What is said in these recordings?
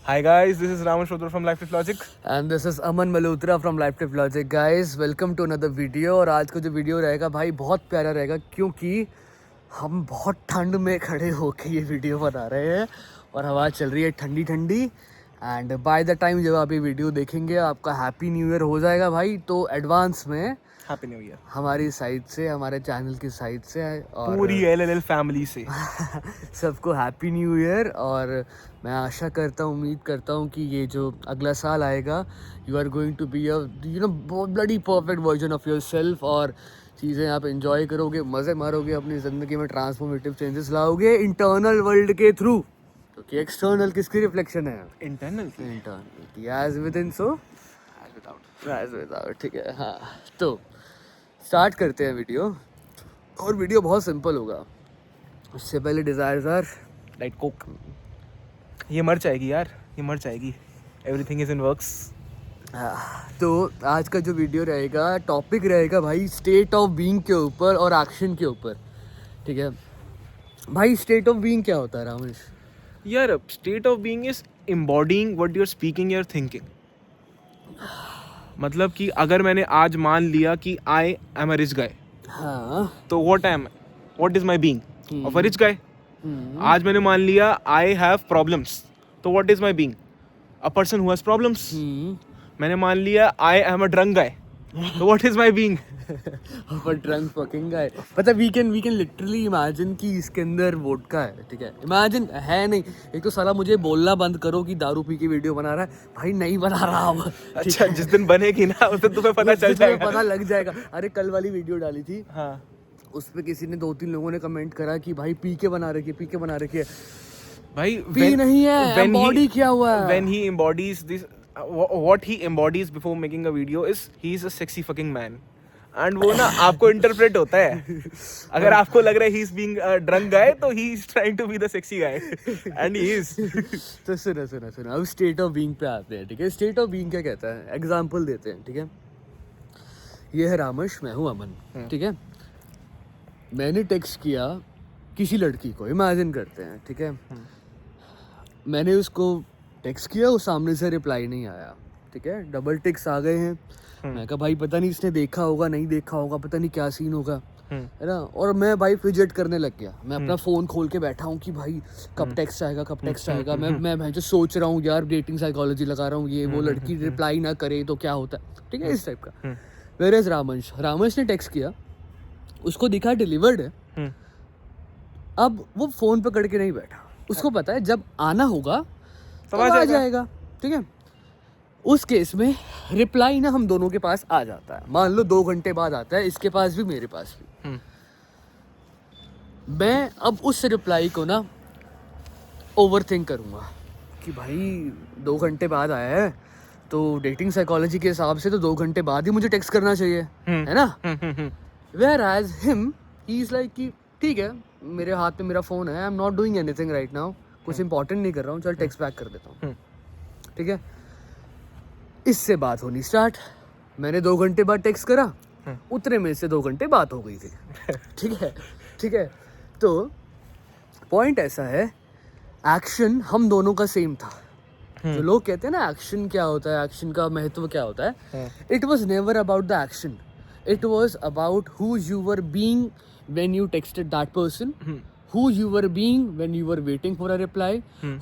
Hi guys, this is Raman Shodhra from Life Tip Logic. And this is Aman Malhotra from Life Tip Logic. Guys, welcome to another video. और आज का जो video रहेगा भाई बहुत प्यारा रहेगा क्योंकि हम बहुत ठंड में खड़े होके ये वीडियो बना रहे हैं और हवा चल रही है ठंडी ठंडी. एंड बाय द टाइम जब आप ये वीडियो देखेंगे आपका हैप्पी न्यू ईयर हो जाएगा भाई. तो एडवांस में Happy New Year. हमारी साइड से, हमारे चैनल की साइड से और पूरी LLL फैमिली से सबको हैप्पी न्यू ईयर. और मैं आशा करता हूँ, उम्मीद करता हूँ कि ये जो अगला साल आएगा you are going to be a bloody perfect version of your self. और चीज़ें आप एंजॉय करोगे, मज़े मारोगे, अपनी ज़िंदगी में ट्रांसफॉर्मेटिव चेंजेस लाओगे इंटरनल वर्ल्ड के थ्रू. क्योंकि एक्सटर्नल किसकी रिफ्लेक्शन है? Internal internal. As within so as without. ठीक है, हाँ. तो स्टार्ट करते हैं वीडियो. और वीडियो बहुत सिंपल होगा. उससे पहले डिज़ायर्स आर लाइक कोक. ये मर जाएगी यार, ये मर जाएगी. Everything is in works. तो आज का जो वीडियो रहेगा, टॉपिक रहेगा भाई स्टेट ऑफ बीइंग के ऊपर और एक्शन के ऊपर. ठीक है भाई, स्टेट ऑफ बीइंग क्या होता है रामेश? यार state of being is embodying what you are speaking, you are thinking. मतलब कि अगर मैंने आज मान लिया कि आई एम अ रिच गाय, हाँ. तो what is my being of a rich गाय. आज मैंने मान लिया आई हैव प्रॉब्लम्स, तो what is my being? A person who has problems. मैंने मान लिया आई एम अ ड्रंक गाय, तो व्हाट इज माय बीइंग? पर ड्रंक फकिंग गाय. पता वी कैन लिटरली इमेजिन कि इसके अंदर वोडका है. ठीक है, इमेजिन है नहीं. एक तो साला मुझे बोलना बंद करो कि दारू पी के वीडियो बना रहा है. भाई नहीं बना रहा अब. अच्छा, जिस दिन बनेगी ना उस दिन तुम्हें पता चल जाएगा. पता लग जाएगा. अरे कल वाली वीडियो डाली थी, हाँ. उस पे किसी ने 2-3 लोगों ने कमेंट करा कि भाई पी के बना रखी है. भाई पी नहीं है, एम्बॉडी किया हुआ है. when he embodies this, what he embodies before making a video is he is a sexy fucking man. and वो ना आपको इंटरप्रेट होता है. अगर आपको लग रहा है he is being a drunk guy, तो he is trying to be the sexy guy and he is. तो सुना अब स्टेट ऑफ बीइंग पे आते हैं. ठीक है, स्टेट ऑफ बीइंग क्या कहता है, एग्जांपल देते हैं. ठीक है, ये है रामश, मैं हूँ अमन. ठीक है, मैंने टेक्स्ट किया किसी लड़की को, इमेजिन करते हैं. ठीक है, मैंने उसको टेक्स्ट किया, वो सामने से रिप्लाई नहीं आया. ठीक है, डबल टिक्स आ गए हैं. मैं कहा भाई पता नहीं इसने देखा होगा, नहीं देखा होगा, पता नहीं क्या सीन होगा, है ना. और मैं भाई फिजेट करने लग गया. मैं अपना फ़ोन खोल के बैठा हूँ कि भाई कब टेक्स्ट आएगा. मैं जो सोच रहा हूँ यार, डेटिंग साइकोलॉजी लगा रहा हूँ, ये वो लड़की रिप्लाई ना करे तो क्या होता है. ठीक है, इस टाइप का. वेयर रामश ने टेक्स्ट किया, उसको दिखा डिलीवर्ड है. अब वो फ़ोन पकड़ के नहीं बैठा. उसको पता है जब आना होगा तो आ जाएगा. ठीक है, उस केस में रिप्लाई ना हम दोनों के पास आ जाता है. मान लो 2 घंटे बाद आता है, इसके पास भी मेरे पास भी. मैं अब उस रिप्लाई को ना ओवर थिंक करूँगा कि भाई 2 घंटे बाद आया है तो डेटिंग साइकोलॉजी के हिसाब से तो 2 घंटे बाद ही मुझे टेक्स्ट करना चाहिए, है ना. Whereas him he is like कि ठीक है, मेरे हाथ में मेरा फ़ोन है, I am not doing anything right now, कुछ इंपॉर्टेंट नहीं कर रहा हूँ, चल टेक्स्ट बैक कर देता हूँ. ठीक है, इससे बात होनी स्टार्ट. मैंने 2 घंटे बाद टेक्स्ट करा, उतने में से 2 घंटे बात हो गई थी. ठीक है. तो पॉइंट ऐसा है, एक्शन हम दोनों का सेम था. जो लोग कहते हैं ना एक्शन क्या होता है, एक्शन का महत्व क्या होता है, it was never about the action. It was about who you were being when you texted that person, who you were being when you were waiting for a reply,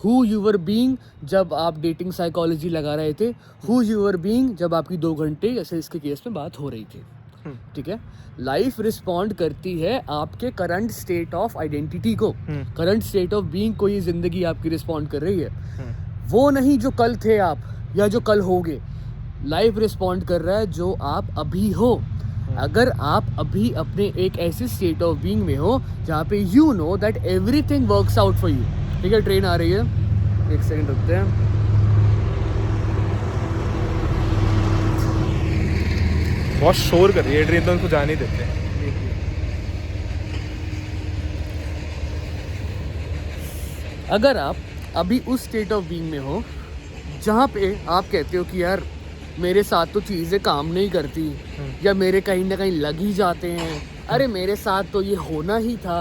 who you were being जब आप dating psychology लगा रहे थे, who you were being जब आपकी 2 घंटे जैसे इसके केस में बात हो रही थी. ठीक है, लाइफ रिस्पॉन्ड करती है आपके करंट स्टेट ऑफ आइडेंटिटी को, करंट स्टेट ऑफ बीइंग को. ये जिंदगी आपकी रिस्पॉन्ड कर रही है, वो नहीं जो कल थे आप या जो कल होगे. लाइफ रिस्पॉन्ड कर रहा है जो आप अभी हो. अगर आप अभी अपने एक ऐसे स्टेट ऑफ बीइंग में हो जहाँ पे you know that everything works out for you. ठीक है, ट्रेन आ रही है, 1 सेकंड रुकते हैं. बहुत शोर कर रही है ट्रेन, तो उनको जाने देते हैं. अगर आप अभी उस स्टेट ऑफ बीइंग में हो जहाँ पे आप कहते हो कि यार मेरे साथ तो चीज़ें काम नहीं करती, या मेरे कहीं ना कहीं लग ही जाते हैं, अरे मेरे साथ तो ये होना ही था,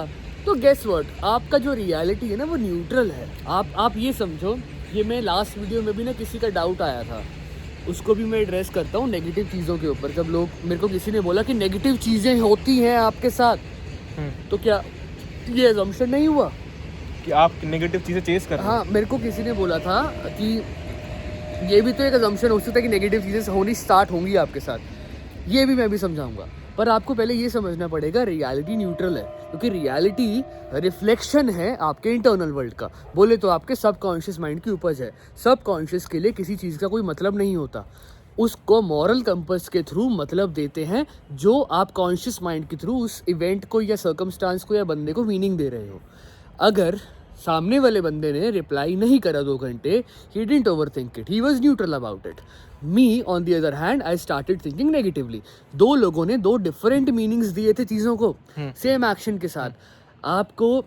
तो गेस व्हाट, आपका जो रियलिटी है ना वो न्यूट्रल है. आप ये समझो ये मैं लास्ट वीडियो में भी ना किसी का डाउट आया था, उसको भी मैं एड्रेस करता हूँ नेगेटिव चीज़ों के ऊपर। जब लोग मेरे को किसी ने बोला कि नेगेटिव चीज़ें होती हैं आपके साथ, तो क्या ये एजम्पशन नहीं हुआ कि आप नेगेटिव चीजें चेस कर रहे हैं? हाँ, मेरे को किसी ने बोला था कि ये भी तो एक एजम्पशन हो सकता है कि नेगेटिव चीज़ें होनी स्टार्ट होंगी आपके साथ। ये भी मैं भी समझाऊंगा, पर आपको पहले ये समझना पड़ेगा रियलिटी न्यूट्रल है, क्योंकि रियलिटी रिफ्लेक्शन है आपके इंटरनल वर्ल्ड का। बोले तो आपके सबकॉन्शियस माइंड की उपज है। सबकॉन्शियस के लिए किसी चीज़ का कोई मतलब नहीं होता, उसको मॉरल कंपस के थ्रू मतलब देते हैं जो आप कॉन्शियस माइंड के थ्रू उस इवेंट को या सर्कमस्टांस को या बंदे को मीनिंग दे रहे हो। अगर सामने वाले बंदे ने रिप्लाई नहीं करा 2 घंटे, he didn't overthink it, he was neutral about it. Me on the other hand I started thinking negatively. 2 लोगों ने 2 डिफरेंट मीनिंग्स दिए थे चीज़ों को सेम एक्शन के साथ। आपको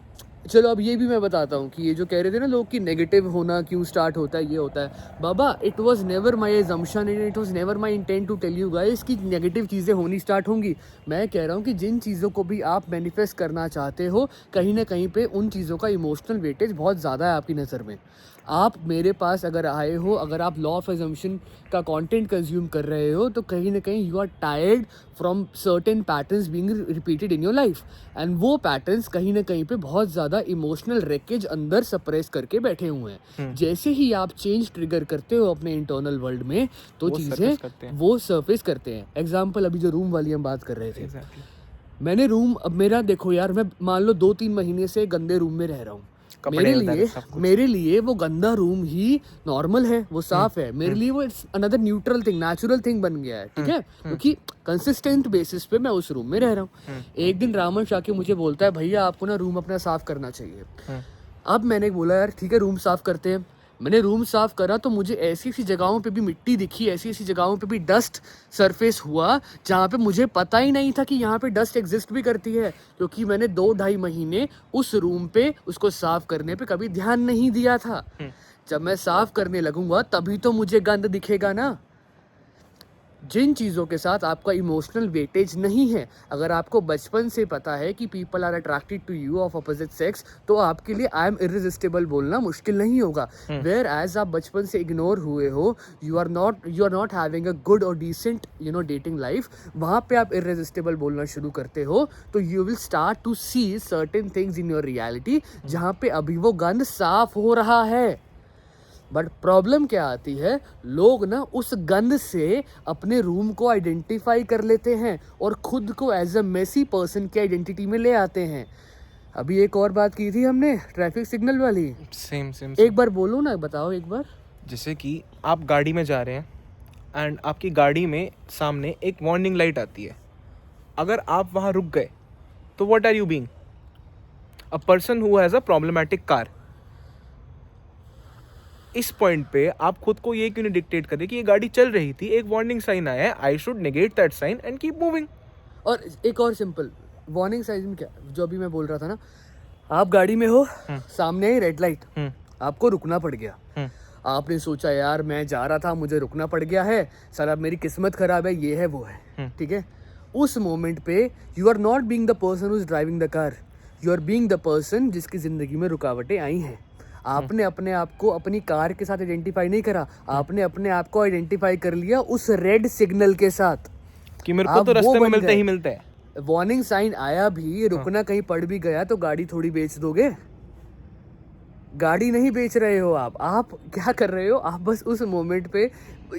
चलो अब ये भी मैं बताता हूँ कि ये जो कह रहे थे ना लोग कि नेगेटिव होना क्यों स्टार्ट होता है, ये होता है। बाबा, it was never my assumption and it was never my intent to tell you guys कि नेगेटिव चीज़ें होनी स्टार्ट होंगी। मैं कह रहा हूँ कि जिन चीज़ों को भी आप मैनिफेस्ट करना चाहते हो, कहीं ना कहीं पे उन चीज़ों का इमोशनल वेटेज बहुत ज़्यादा है आपकी नज़र में। आप मेरे पास अगर आए हो, अगर आप लॉ ऑफ एजम्पशन का कंटेंट कंज्यूम कर रहे हो, तो कहीं ना कहीं you are tired from certain patterns being repeated in your life, and वो पैटर्न्स कहीं ना कहीं पे बहुत ज़्यादा इमोशनल रेकेज अंदर सप्रेस करके बैठे हुए हैं। जैसे ही आप चेंज ट्रिगर करते हो अपने इंटरनल वर्ल्ड में, तो चीज़ें वो सरफेस करते हैं। एग्जाम्पल अभी जो रूम वाली हम बात कर रहे थे, मैंने रूम, अब मेरा देखो यार, मैं मान लो 2-3 महीने से गंदे रूम में रह रहा हूँ। मेरे लिए वो गंदा रूम ही नॉर्मल है, वो साफ है। मेरे लिए वो another neutral thing, natural thing बन गया है, ठीक है, क्योंकि कंसिस्टेंट बेसिस पे मैं उस रूम में रह रहा हूँ। एक दिन रामन शाह के मुझे बोलता है, भैया आपको ना रूम अपना साफ करना चाहिए। अब मैंने बोला यार ठीक है, रूम साफ करते हैं। मैंने रूम साफ करा तो मुझे ऐसी ऐसी जगहों पे भी मिट्टी दिखी, ऐसी ऐसी जगहों पे भी डस्ट सरफेस हुआ जहाँ पे मुझे पता ही नहीं था कि यहाँ पे डस्ट एग्जिस्ट भी करती है, क्योंकि मैंने 2-2.5 महीने उस रूम पे उसको साफ करने पे कभी ध्यान नहीं दिया था। जब मैं साफ करने लगूंगा तभी तो मुझे गंद दिखेगा ना। जिन चीज़ों के साथ आपका इमोशनल वेटेज नहीं है, अगर आपको बचपन से पता है कि people are attracted to you of opposite sex, तो आपके लिए आई एम इररेसिस्टिबल बोलना मुश्किल नहीं होगा। वेयर एज आप बचपन से इग्नोर हुए हो, you are not having a good और डिसेंट डेटिंग लाइफ, वहाँ पे आप इररेसिस्टिबल बोलना शुरू करते हो, तो you will start to see certain things in your reality जहाँ पे अभी वो गंद साफ हो रहा है। बट प्रॉब्लम क्या आती है, लोग ना उस गंद से अपने रूम को आइडेंटिफाई कर लेते हैं और खुद को एज अ मेसी पर्सन की आइडेंटिटी में ले आते हैं। अभी एक और बात की थी हमने, ट्रैफिक सिग्नल वाली। सेम एक बार बोलो ना, बताओ एक बार। जैसे कि आप गाड़ी में जा रहे हैं एंड आपकी गाड़ी में सामने एक वार्निंग लाइट आती है। अगर आप वहाँ रुक गए तो what are you being? A person who has a problematic car. इस पॉइंट पे आप खुद को ये क्यों नहीं डिक्टेट करें कि ये गाड़ी चल रही थी, एक वार्निंग साइन आया है, I should negate that sign and keep moving. और एक और सिंपल वार्निंग साइन में क्या, जो अभी मैं बोल रहा था ना, आप गाड़ी में हो, सामने आई रेड लाइट, आपको रुकना पड़ गया। आपने सोचा यार मैं जा रहा था, मुझे रुकना पड़ गया है, सर अब मेरी किस्मत खराब है, ये है वो है, ठीक है। उस मोमेंट पे you are not being the person who is driving the car, you are being the person जिसकी जिंदगी में रुकावटें आई हैं। आपने अपने आप को अपनी कार के साथ आइडेंटिफाई नहीं करा, आपने अपने आप को आइडेंटिफाई कर लिया उस रेड सिग्नल के साथ कि मेरे को तो रास्ते में मिलते ही मिलते हैं। वार्निंग साइन आया भी, रुकना कहीं पड़ भी गया तो गाड़ी थोड़ी बेच दोगे? गाड़ी नहीं बेच रहे हो आप क्या कर रहे हो, आप बस उस मोमेंट पे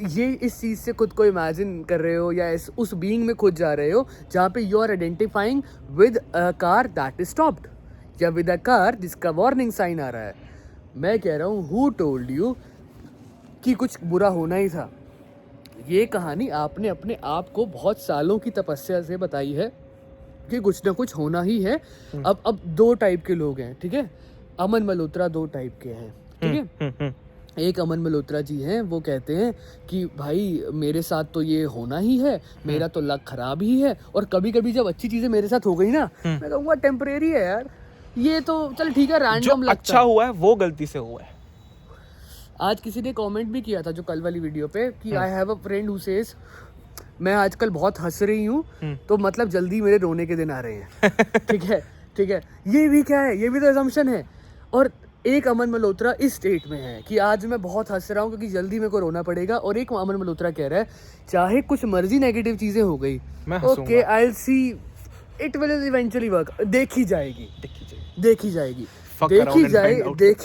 ये इस चीज़ से खुद को इमेजिन कर रहे हो या उस बीइंग में खुद जा रहे हो जहाँ पे you are identifying with a car that is stopped या विद अ कार जिसका वार्निंग साइन आ रहा है। मैं कह रहा हूँ हु टोल्ड यू कि कुछ बुरा होना ही था। ये कहानी आपने अपने आप को बहुत सालों की तपस्या से बताई है कि कुछ ना कुछ होना ही है। अब 2 टाइप के लोग हैं, ठीक है। अमन मल्होत्रा 2 टाइप के हैं, ठीक है। एक अमन मल्होत्रा जी हैं, वो कहते हैं कि भाई मेरे साथ तो ये होना ही है, मेरा तो लक खराब ही है, और कभी कभी जब अच्छी चीजें मेरे साथ हो गई ना, मैं कहूँगा टेम्परेरी है यार, ये तो चल ठीक है, रैंडम लगता है। अच्छा हुआ है वो गलती से हुआ है। आज किसी ने कमेंट भी किया था जो कल वाली वीडियो पे कि आई have a friend who says मैं आजकल बहुत हंस रही हूँ, तो मतलब जल्दी मेरे रोने के दिन आ रहे हैं। ठीक है, ये भी क्या है, ये भी तो असम्पशन है। और एक अमन मल्होत्रा इस स्टेट में है कि आज मैं बहुत हंस रहा हूँ क्योंकि जल्दी मेरे को रोना पड़ेगा, और एक अमन मल्होत्रा कह रहा है चाहे कुछ मर्जी नेगेटिव चीजें हो गई, मैं हंसूंगा। Okay I will see it will eventually work, देखी जाएगी देखी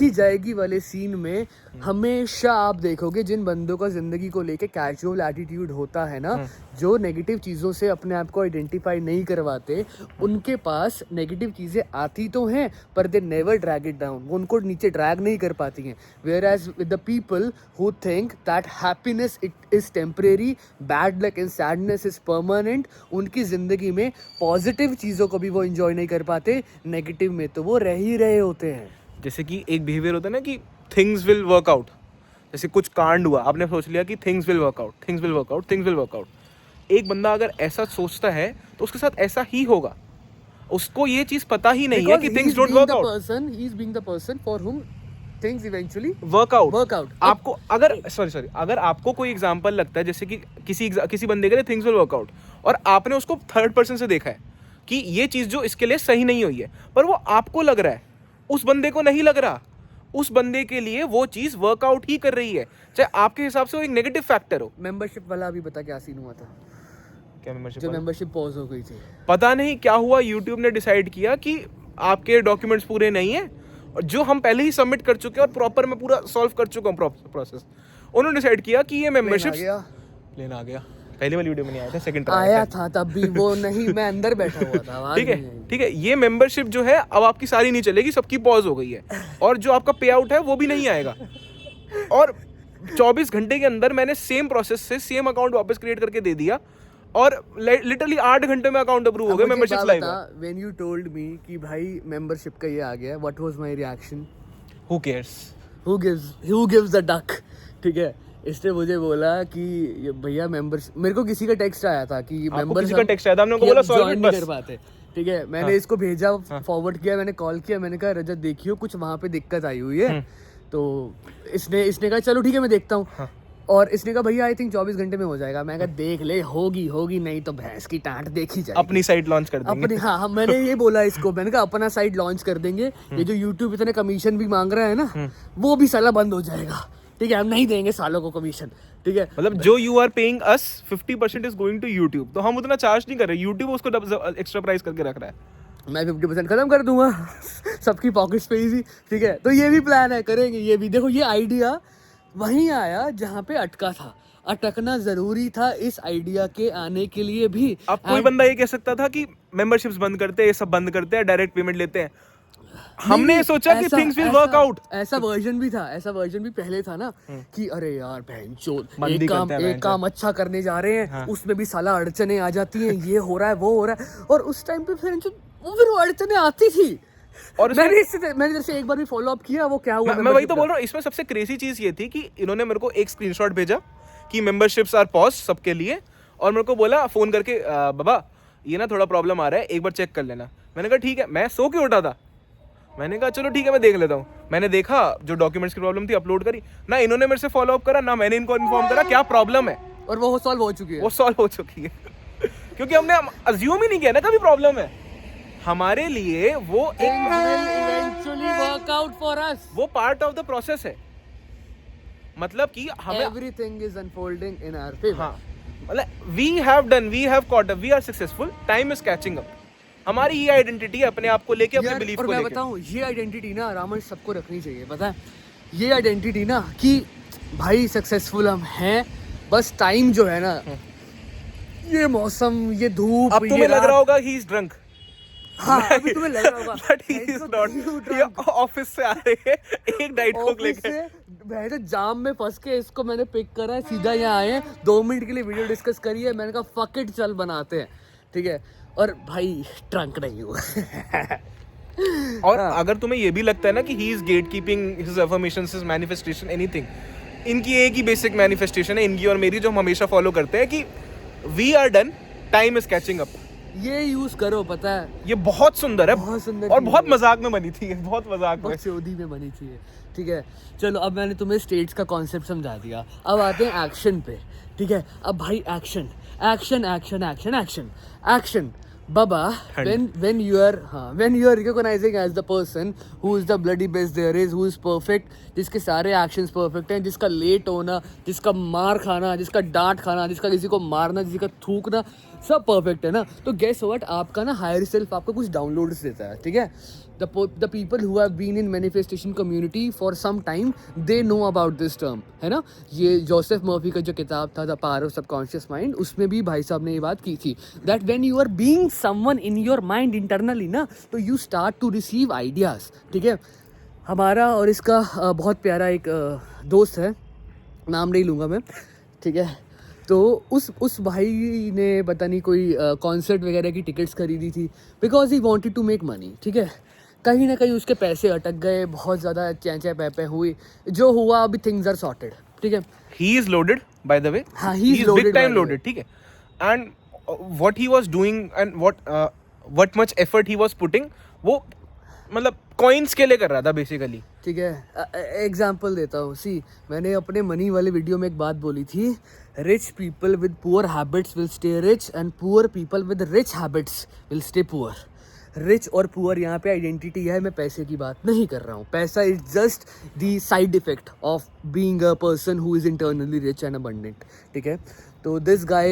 जाएगी वाले सीन में हमेशा आप देखोगे जिन बंदों का जिंदगी को लेके कैजुअल एटीट्यूड होता है ना, जो नेगेटिव चीज़ों से अपने आप को आइडेंटिफाई नहीं करवाते, उनके पास नेगेटिव चीज़ें आती तो हैं पर they never drag it down, वो उनको नीचे ड्रैग नहीं कर पाती हैं। Whereas with the people who think that happiness it is temporary, bad luck and sadness is permanent, उनकी ज़िंदगी में पॉजिटिव चीज़ों को भी वो इंजॉय नहीं कर पाते, नेगेटिव में तो वो रह ही रहे होते हैं। जैसे कि एक बिहेवियर होता है ना कि थिंग्स विल वर्क आउट, जैसे कुछ कांड हुआ, आपने सोच लिया कि things will work out, things will work out, things will work out. एक बंदा अगर ऐसा सोचता है तो उसके साथ ऐसा ही होगा, उसको ये चीज पता ही नहीं है कि things don't work out. He is being the person for हुम थिंग्स इवेंचुअली वर्क आउट। आपको अगर अगर आपको कोई एग्जांपल लगता है जैसे कि किसी बंदे के लिए थिंग्स विल वर्क आउट, और आपने उसको थर्ड पर्सन से देखा है कि ये चीज जो इसके लिए सही नहीं हुई है, पर वो आपको लग रहा है, उस बंदे को नहीं लग रहा, उस बंदे के लिए वो चीज वर्कआउट ही कर रही है, चाहे आपके हिसाब से वो एक नेगेटिव फैक्टर हो। मेंबरशिप वाला अभी बता क्या सीन हुआ था? क्या मेंबरशिप? जो मेंबरशिप पॉज हो गई थी, पता नहीं क्या हुआ, यूट्यूब ने डिसाइड किया कि आपके डॉक्यूमेंट्स पूरे नहीं है, और जो हम पहले ही सबमिट कर चुके हैं और प्रॉपर मैं पूरा सॉल्व कर चुका हूँ प्रोसेस, उन्होंने डिसाइड किया कि ये मेंबरशिप प्लेन आ गया। पहली वाली वीडियो में नहीं आया था, सेकंड आया था तब भी वो नहीं, मैं अंदर बैठा हुआ था। ठीक है, ये मेंबरशिप जो है अब आपकी सारी नहीं चलेगी, सबकी पॉज हो गई है, और जो आपका पे आउट है वो भी नहीं आएगा। और 24 घंटे के अंदर मैंने सेम प्रोसेस से सेम अकाउंट वापस क्रिएट करके दे दिया, और लिटरली 8 घंटे में अकाउंट अप्रूव हो गया, मेंबरशिप लाइव है। व्हेन यू टोल्ड मी कि भाई मेंबरशिप का ये आ गया, what was my reaction? Who cares, who gives the duck. ठीक है, इसने मुझे बोला कि भैया मेंबरशिप, मेरे को किसी का टेक्स्ट आया था कि मेंबरशिप का टेक्स्ट आया था, हमने उनको बोला सॉल्व नहीं कर पाते। ठीक है, मैंने इसको भेजा, फॉरवर्ड किया, मैंने कॉल किया, मैंने कहा रजत देखियो कुछ वहाँ पे दिक्कत आई हुई है, तो इसने कहा चलो ठीक है मैं देखता हूँ, और इसने कहा भैया आई थिंक 24 घंटे में हो जाएगा। मैं कहा देख ले, होगी नहीं तो भैंस की टांट देखी जाएगी, अपनी साइट लॉन्च कर देंगे अपनी। हाँ, मैंने ये बोला इसको, मैंने कहा अपना साइट लॉन्च कर देंगे, ये जो यूट्यूब इतने कमीशन भी मांग रहा है ना, वो भी साला बंद हो जाएगा। ठीक है, हम नहीं देंगे सालों को कमीशन। ठीक है, मतलब जो you are paying us 50% is going to YouTube, तो हम उतना चार्ज नहीं कर रहे, यूट्यूब उसको एक्स्ट्रा प्राइस करके रख रहा है। मैं 50% खत्म कर दूंगा सबकी पॉकेट्स पे ही। ठीक है, तो ये भी प्लान है, करेंगे ये भी। देखो ये आइडिया वहीं आया जहाँ पे अटका था, अटकना जरूरी था इस आइडिया के आने के लिए भी। अब कोई बंदा ये कह सकता था कि मेंबरशिप्स बंद करते हैं, ये सब बंद करते हैं, डायरेक्ट पेमेंट लेते हैं। हमने सोचा कि थिंग्स विल वर्क आउट। ऐसा वर्जन भी था, ऐसा वर्जन भी पहले था ना कि अरे यार बहनचोद, एक काम अच्छा करने जा रहे हैं, उसमें भी साला अड़चने आ जाती हैं, ये हो रहा है वो हो रहा है, और उस टाइम पे फिर वो अड़चने आती थी। और मैंने जैसे एक बार भी फॉलो अप किया, वो क्या हुआ मैं वही तो बोल रहा हूँ। इसमें सबसे क्रेजी चीज ये थी कि इन्होंने मेरे को एक स्क्रीनशॉट भेजा कि मेंबरशिप्स आर पॉज सबके लिए, और मेरे को बोला फोन करके बाबा ये ना थोड़ा प्रॉब्लम आ रहा है, एक बार चेक कर लेना। मैंने कहा ठीक है, मैं सो के उठा था, मैंने कहा चलो ठीक है मैं देख लेता हूँ। मैंने देखा जो डॉक्यूमेंट्स की प्रॉब्लम थी, अपलोड करी, ना इन्होंने मेरे से फॉलो अप करा, ना मैंने इनको इन्फॉर्म करा क्या प्रॉब्लम है, और वो सॉल्व हो चुकी है क्योंकि हमने अज्यूम ही नहीं किया ना कभी प्रॉब्लम है हमारे लिए, वो eventually work out for us, वो पार्ट ऑफ द प्रोसेस है। मतलब कि हमें everything is unfolding in our favour. हाँ, मतलब we have caught up, we are successful, time is catching up. हमारी ये आइडेंटिटी है अपने आप को लेके, अपने बिलीफ को लेके। मैं बताऊं, ये आइडेंटिटी ना रामन सबको रखनी चाहिए, पता है? ये आइडेंटिटी ना कि भाई सक्सेसफुल हम हैं, बस टाइम जो है ना, ये मौसम, ये धूप, अब तुम्हें लग रहा होगा ही इज ड्रंक। हाँ, अभी तुम्हें लग रहा होगा बट ही इज नॉट। ये ऑफिस से आ रहे हैं एक डाइट कोक लेके, मैं तो जाम में फंस के इसको मैंने पिक करा है, सीधा यहाँ आए हैं, 2 मिनट के लिए वीडियो डिस्कस करी है, मैंने कहा फक इट, चल बनाते हैं। ठीक है, और भाई ट्रंक नहीं हुआ और अगर तुम्हें ये भी लगता है ना कि he is get keeping his affirmations, his manifestation, anything, इनकी एक ही बेसिक मैनिफेस्टेशन है, इनकी और मेरी, जो हम हमेशा फॉलो करते हैं कि we are done, time is catching up. ये यूज करो, पता है ये बहुत सुंदर है, बहुत सुंदर, और बहुत मजाक में बनी थी, बहुत मजाक में, चौधी में बनी थी। ठीक है, चलो अब मैंने तुम्हें स्टेट्स का कॉन्सेप्ट समझा दिया, अब आते हैं एक्शन पे। ठीक है, अब भाई action action action action action action Baba, when you are recognizing as the person who is the bloody best there is, who is perfect, जिसके सारे actions perfect हैं, जिसका late होना, जिसका मार खाना, जिसका डांट खाना, जिसका किसी को मारना, जिसका थूकना, सब perfect है ना, तो guess what, आपका ना higher self आपको कुछ downloads देता है, ठीक है? The people who have been in manifestation community for some time, they know about this term, है ना? ये जोसेफ मर्फी का जो किताब था the power of subconscious mind, उसमें भी भाई साहब ने ये बात की थी that when you are being someone in your mind internally ना, तो you start to receive ideas, ठीक है? हमारा और इसका बहुत प्यारा एक दोस्त है, नाम नहीं लूँगा मैं, ठीक है? तो उस भाई ने पता नहीं कोई कॉन्सर्ट वगैरह की टिकट्स खरीदी थी because he wanted to make money, ठीक है? कहीं ना कहीं उसके पैसे अटक गए, बहुत ज़्यादा चैं पैपे हुई, जो हुआ अभी थिंग्स आर सॉर्टेड, ठीक है? He is loaded by the way, हाँ, he is big time loaded, ठीक है? And what he was doing and what much effort he was putting, वो मतलब कॉइन्स के लिए कर रहा था बेसिकली, ठीक है? एग्जाम्पल देता हूँ, सी मैंने अपने मनी वाले वीडियो में एक बात बोली थी, rich people with poor habits will stay rich and poor people with rich habits will stay poor. Rich और पुअर यहाँ पे आइडेंटिटी है, मैं पैसे की बात नहीं कर रहा हूँ, पैसा is just the side effect of being a person who is internally rich and abundant, ठीक है? तो दिस गाय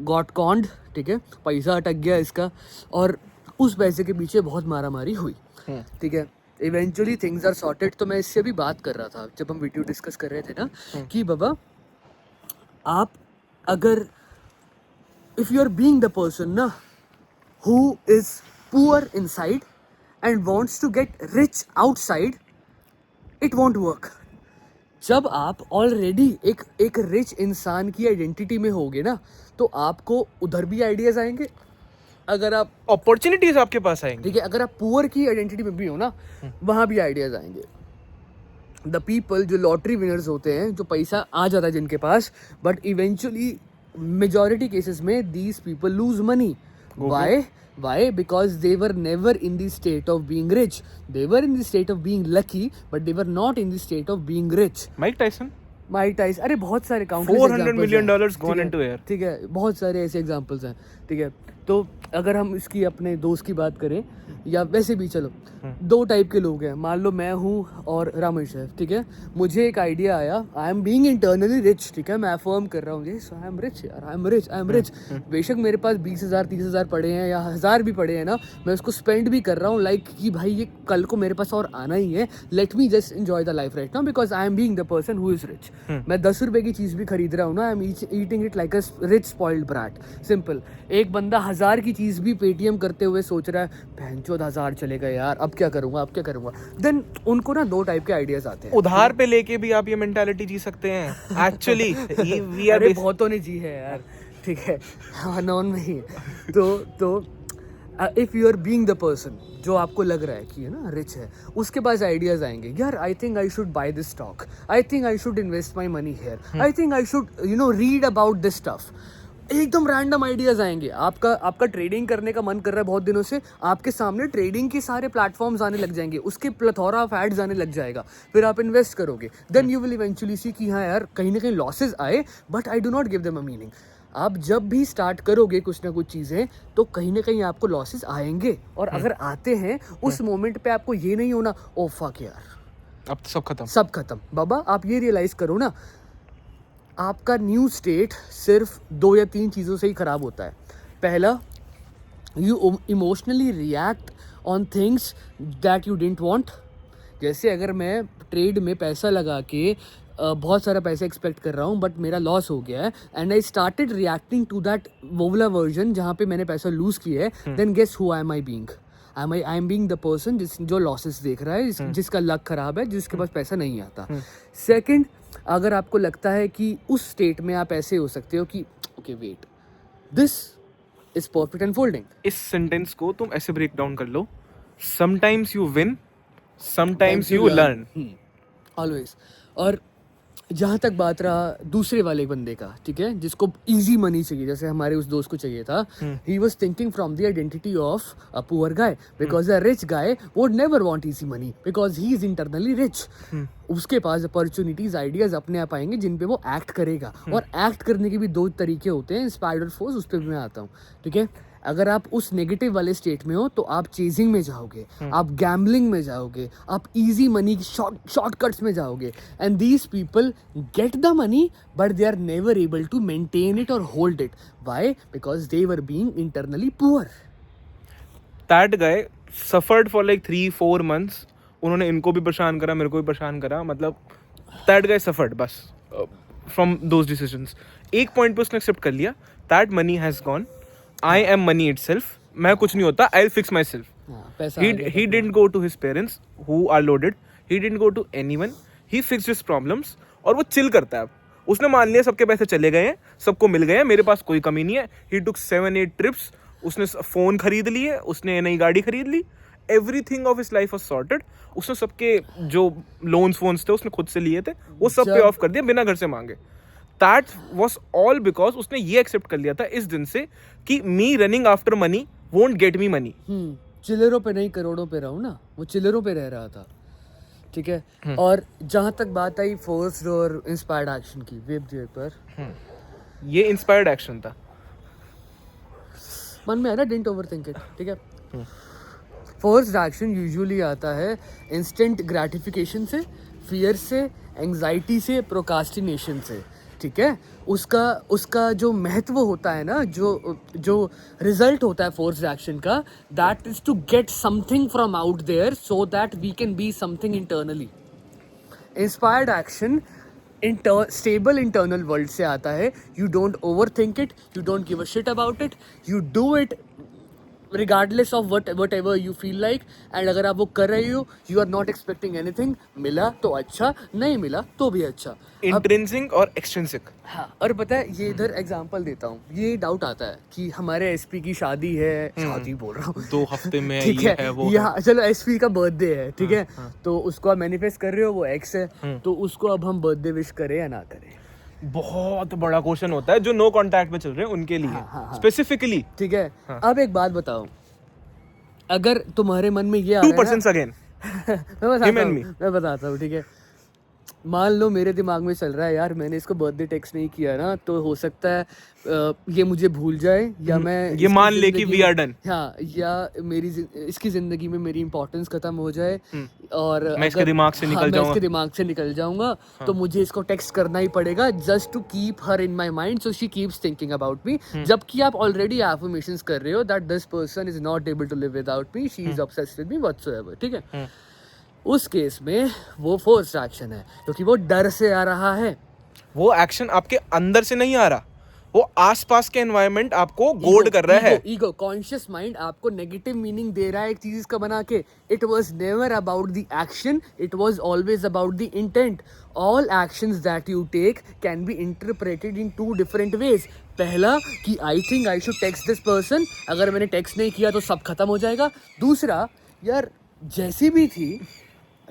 गॉट कॉन्ड, ठीक है? पैसा अटक गया इसका और उस पैसे के पीछे बहुत मारामारी हुई, ठीक है? Eventually things are sorted. तो मैं इससे भी बात कर रहा था जब हम वीडियो डिस्कस कर रहे थे ना, कि बाबा आप अगर if you are being the person ना who is poor inside and wants to get rich outside, it won't work. जब आप ऑलरेडी एक रिच इंसान की आइडेंटिटी में होगे ना, तो आपको उधर भी आइडियाज आएंगे, अगर आप अपॉर्चुनिटीज आपके पास आएंगी, ठीक है? अगर आप पुअर की आइडेंटिटी में भी हो ना, वहाँ भी आइडियाज आएंगे। द पीपल जो लॉटरी विनर्स होते हैं, जो पैसा आ जाता है जिनके पास, बट इवेंचुअली मेजॉरिटी केसेस में these people lose money. Why? Because they were never in the state of being rich. They were in the state of being lucky, but they were not in the state of being rich. Mike Tyson, अरे बहुत सारे $400 million gone into air, ठीक है? बहुत सारे ऐसे examples हैं, ठीक है? तो अगर हम इसकी अपने दोस्त की बात करें या वैसे भी, चलो दो टाइप के लोग हैं, मान लो मैं हूँ और रामन शेफ, ठीक है? मुझे एक आइडिया आया, आई एम बीइंग इंटरनली रिच, ठीक है? मैं अफर्म कर रहा हूँ आई एम रिच यार, आई एम रिच। बेशक मेरे पास 20,000 30,000 पड़े हैं या 1000 भी पड़े हैं ना, मैं उसको स्पेंड भी कर रहा हूँ, लाइक कि भाई ये कल को मेरे पास और आना ही है, let me just enjoy the life right now because I am being the person who is rich. मैं 10 रुपए की चीज़ भी खरीद रहा हूँ ना, I am eating it like a rich spoiled brat, simple. एक बंदा 1000 की चीज़ भी पेटीएम करते हुए सोच रहा है, 1000 चलेगा यार, अब क्या करूँगा, देन उनको ना दो टाइप के आइडियाज आते हैं। उधार पे लेके भी आप ये मेंटालिटी जी सकते हैं एक्चुअली, वी आर बहुतों ने जी है यार, ठीक है? हाँ, नॉन में ही है। तो if you are being the person जो आपको लग रहा है कि है ना रिच है, उसके पास आइडियाज आएंगे, यार I think I should buy this stock, I think I should invest my money here, I think I should read about this stuff. एकदम रैंडम आइडियाज आएंगे। आपका ट्रेडिंग करने का मन कर रहा है बहुत दिनों से, आपके सामने ट्रेडिंग के सारे प्लेटफॉर्म्स आने लग जाएंगे, उसके प्लेथोरा ऑफ एड्स आने लग जाएगा, फिर आप इन्वेस्ट करोगे, देन यू विल इवेंचुअली सी कि हाँ यार कहीं ना कहीं लॉसेज आए, but I do not give them a meaning. आप जब भी स्टार्ट करोगे कुछ ना कुछ चीज़ें, तो कहीं ना कहीं आपको लॉसेज आएंगे, और अगर आते हैं उस मोमेंट पे आपको ये नहीं होना ओ फक यार अब तो सब खत्म। बाबा आप ये रियलाइज करो ना, आपका न्यू स्टेट सिर्फ 2 या 3 चीज़ों से ही ख़राब होता है। पहला, you emotionally react on things that you didn't want. जैसे अगर मैं ट्रेड में पैसा लगा के बहुत सारा पैसा एक्सपेक्ट कर रहा हूँ, बट मेरा लॉस हो गया है, and I started reacting to that वोवला वर्जन जहाँ पे मैंने पैसा लूज़ किया है, then guess who I am being? I am being the person जो लॉसेस देख रहा है, जिसका लक खराब है, जिसके पास पैसा नहीं आता। सेकंड, अगर आपको लगता है कि उस स्टेट में आप ऐसे हो सकते हो कि okay wait, this is perfect unfolding. इस सेंटेंस को तुम ऐसे ब्रेक डाउन कर लो, sometimes you win, sometimes you learn, always. और जहाँ तक बात रहा दूसरे वाले बंदे का, ठीक है, जिसको इजी मनी चाहिए, जैसे हमारे उस दोस्त को चाहिए था, he was thinking from the identity of a poor guy, because a rich guy would never want easy money because he is internally rich. उसके पास अपॉर्चुनिटीज आइडियाज अपने आप आएंगे जिन पे वो एक्ट करेगा, और एक्ट करने के भी 2 तरीके होते हैं, इंस्पायर्ड और फोर्स, उस पर भी मैं आता हूँ, ठीक है? अगर आप उस नेगेटिव वाले स्टेट में हो तो आप चेजिंग में जाओगे, आप गैम्बलिंग में जाओगे, आप इजी मनी शॉर्टकट्स में जाओगे, and these people get the money but they are never able to maintain it और hold it. Why? Because they were being internally poor. That guy suffered for like 3-4 months. उन्होंने इनको भी परेशान करा, मेरे को भी परेशान करा, मतलब that guy suffered बस from those decisions. एक पॉइंट पे उसने एक्सेप्ट कर लिया, that money has gone, I am money itself, मैं कुछ नहीं होता, I'll fix myself. पैसा He didn't go to his parents who are loaded, he didn't go to anyone, he fixed his problems और वो चिल करता है अब. उसने मान लिया सबके पैसे चले गए हैं, सबको मिल गए हैं, मेरे पास कोई कमी नहीं है. He took 7-8 trips, उसने फ़ोन खरीद लिए, उसने नई गाड़ी खरीद ली, everything of his life was sorted. उसने सबके जो लोन्स फोन्स थे उसने खुद से लिए थे, वो सब पे ऑफ कर दिया बिना घर से मांगे. दैट वाज ऑल बिकॉज उसने ये एक्सेप्ट कर लिया था इस दिन से कि me running after money won't get me money. चिल्लरों पे नहीं करोड़ों पे रहूं ना, वो चिल्लरों पे रह रहा था. ठीक है. और जहां तक बात आई फोर्स्ड और इंस्पायर्ड एक्शन की, वेब जे पर ये इंस्पायर्ड एक्शन था. मन में है ना, डिडंट ओवरथिंक इट. ठीक है. फोर्स्ड एक्शन यूजुअली आता है इंस्टेंट ग्रेटिफिकेशन से, फियर से, एंजाइटी से, प्रोकास्टिनेशन से. ठीक है. उसका जो महत्व होता है ना, जो रिजल्ट होता है फोर्स्ड एक्शन का, that is to get something from out there so that we can be something internally. Inspired action stable internal world से आता है. You don't overthink it, you don't give a shit about it, you do it regardless of whatever you feel like. and अगर आप वो कर रहे हो, you are not expecting anything. मिला तो अच्छा, नहीं मिला तो भी अच्छा. इंट्रिंसिक और एक्सट्रिंसिक. हाँ. और पता है, ये इधर एग्जांपल देता हूँ. ये डाउट आता है कि हमारे एसपी की शादी है, शादी बोल रहा हूँ 2 हफ्ते में, ठीक है वो यहाँ, चलो एसपी का बर्थडे है. ठीक है. तो उसको आप मैनिफेस्ट कर रहे हो, वो एक्स है, तो उसको अब हम बर्थडे विश करें या ना करें? बहुत बड़ा क्वेश्चन होता है जो नो कांटेक्ट में चल रहे हैं उनके लिए स्पेसिफिकली. ठीक है. अब एक बात बताओ, अगर तुम्हारे मन में ये आ रहा है 2% अगेन मैं बताता हूँ. ठीक है. मान लो मेरे दिमाग में चल रहा है, यार मैंने इसको बर्थडे टेक्स्ट नहीं किया ना, तो हो सकता है ये मुझे भूल जाए, या मैं ये मान ले कि वी आर डन. हाँ. या इसकी जिंदगी में मेरी इंपॉर्टेंस खत्म हो जाए और मैं इसके दिमाग से निकल जाऊंगा. तो मुझे इसको टेक्स्ट करना ही पड़ेगा just to keep her in my mind so she keeps thinking about me. जबकि आप ऑलरेडी एफर्मेशंस कर रहे हो that this person is not able to live without me, she is obsessed with me whatsoever. ठीक है. उस case में वो फोर्स्ड एक्शन है, क्योंकि वो डर से आ रहा है. वो एक्शन आपके अंदर से नहीं आ रहा, वो आसपास के एनवायरनमेंट आपको गोड कर रहा है. ईगो कॉन्शियस माइंड आपको नेगेटिव मीनिंग दे रहा है एक चीज का बना के. It was never about the action, it was always about the intent. All actions that you take can be interpreted in 2 different ways. पहला कि I think I should text this person, अगर मैंने टेक्स्ट नहीं किया तो सब खत्म हो जाएगा. दूसरा, यार जैसी भी थी,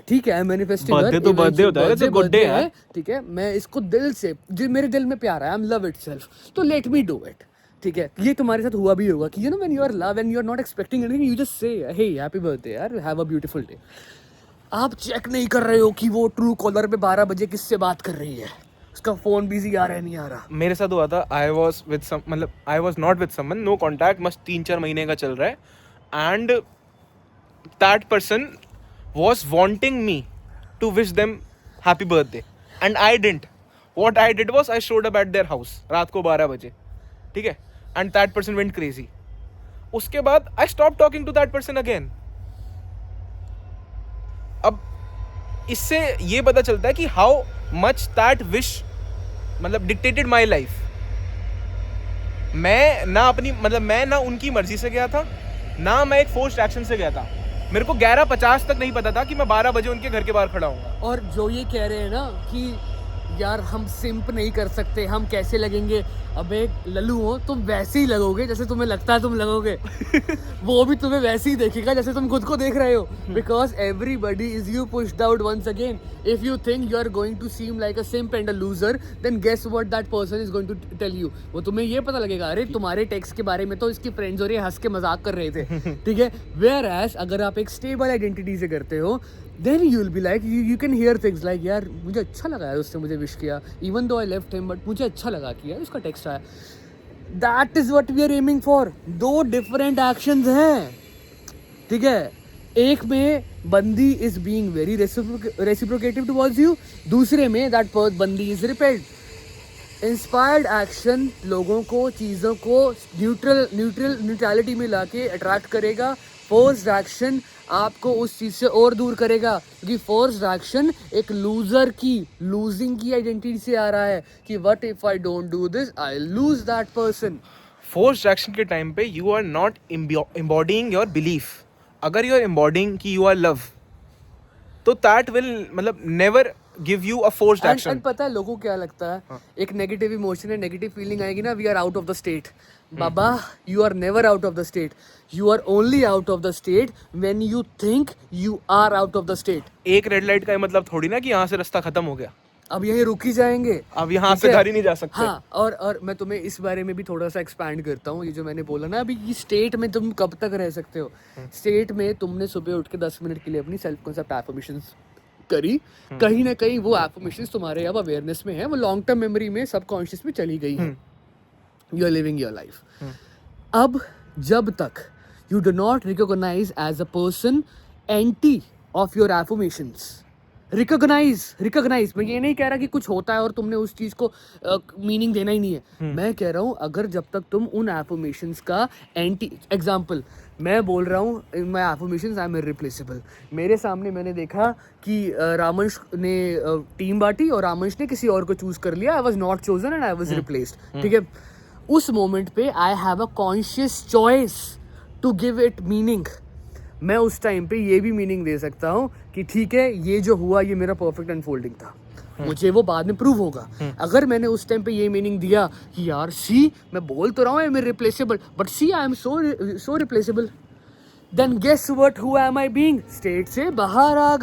ठीक है, मैनिफेस्टिंग बर्थडे तो बर्थडे होता है, तो गुड डे है. ठीक है. मैं इसको दिल से, जो मेरे दिल में प्यार है, आई एम लव इटसेल्फ, तो लेट मी डू इट. ठीक है. ये तुम्हारे साथ हुआ भी होगा कि you know when you are love and you are not expecting anything, you just say hey happy birthday यार, हैव अ ब्यूटीफुल डे. आप चेक नहीं कर रहे हो कि वो ट्रू कॉलर पे 12 बजे किससे बात कर रही है, उसका फोन बिजी आ रहा है, नहीं आ रहा. मेरे साथ हुआ था. I was not with someone, no contact, मस्त 3-4 महीने का चल रहा है, and that person was wanting me to wish them happy birthday and I didn't. What I did was I showed up at their house रात को 12 बजे. ठीक है. And that person went crazy. उसके बाद I stopped talking to that person again. अब इससे ये पता चलता है कि how much that wish मतलब dictated my life. मैं ना उनकी मर्जी से गया था, ना मैं एक फोर्स्ड एक्शन से गया था. मेरे को 11:50 तक नहीं पता था कि मैं 12 बजे उनके घर के बाहर खड़ा हूँ. और जो ये कह रहे हैं ना कि यार हम सिंप नहीं कर सकते, हम कैसे लगेंगे, अबे लल्लू हो तुम, वैसे ही लगोगे जैसे तुम्हें लगता है तुम लगोगे. वो भी तुम्हें वैसे ही देखेगा जैसे तुम खुद को देख रहे हो. Because everybody is you pushed out once again. If you think you are going to seem like a simp and a loser, then guess what that person is going to tell you. वो तुम्हें ये पता लगेगा, अरे तुम्हारे text के बारे में तो इसकी फ्रेंड्स और ये हंस के मजाक कर रहे थे. ठीक है. वेयर एज अगर आप एक स्टेबल आइडेंटिटी से करते हो, then you will be like you can hear things like यार मुझे अच्छा लगा यार उसने मुझे विश किया, even though I left him, but मुझे अच्छा लगा कि यार उसका टेक्स्ट आया. That is what we are aiming for. 2 different actions हैं, ठीक है. एक में बंदी is being very reciprocative towards you, दूसरे में दैट बंदी इज रिपेल्ड. इंस्पायर्ड एक्शन लोगों को, चीज़ों को न्यूट्रलिटी में लाके अट्रैक्ट करेगा. फोर्स्ड एक्शन आपको उस चीज़ से और दूर करेगा, क्योंकि फोर्स्ड एक्शन एक लूजिंग की आइडेंटिटी से आ रहा है कि what if I don't do this, I lose that person. Forced action के टाइम पे you are not embodying your belief. अगर यू आर एम्बॉडीइंग कि यू आर लव, तो दैट विल मतलब never give you a forced action. And पता है लोगों को क्या लगता है, एक नेगेटिव इमोशन है, नेगेटिव फीलिंग आएगी ना, we are out of the state. बाबा, you are never out of the state. You are only out of the state when you think you are out of the state. एक red light का मतलब थोड़ी ना कि यहाँ से रास्ता खत्म हो गया, अब यहीं रुक ही जाएंगे, अब यहाँ से घर ही नहीं जा सकते. हाँ. और मैं तुम्हें इस बारे में भी थोड़ा सा एक्सपैंड करता हूँ. ये जो मैंने बोला ना अभी, कि स्टेट में तुम कब तक रह सकते हो. स्टेट में तुमने सुबह उठ के 10 मिनट के लिए अपनी सेल्फ कॉन्सेप्ट एफर्मेशंस करी, कहीं ना कहीं वो एफर्मेशंस तुम्हारे अब अवेयरनेस में है, वो लॉन्ग टर्म मेमोरी में, सबकॉन्शियस में चली गई है. You are living your life. अब जब तक you do not recognize as a person anti of your affirmations. recognize. मैं ये नहीं कह रहा कि कुछ होता है और तुमने उस चीज को मीनिंग देना ही नहीं है. मैं कह रहा हूँ अगर जब तक तुम उन affirmations का एंटी, एग्जाम्पल मैं बोल रहा हूँ, इन माई affirmations आई एम irreplaceable. मेरे सामने मैंने देखा कि रामंश ने टीम बांटी और रामंश ने किसी और को चूज कर लिया. I was not chosen and I was replaced. ठीक है, उस मोमेंट पे I have a conscious choice to give it meaning. मैं उस टाइम पे ये भी मीनिंग दे सकता हूँ कि ठीक है, ये जो हुआ ये मेरा परफेक्ट अनफोल्डिंग था, मुझे वो बाद में प्रूव होगा. अगर मैंने उस टाइम पे ये मीनिंग दिया कि यार सी, मैं बोल तो रहा हूँ I am irreplaceable, but see I am so replaceable, then guess what, who am I being? State से बाहर आ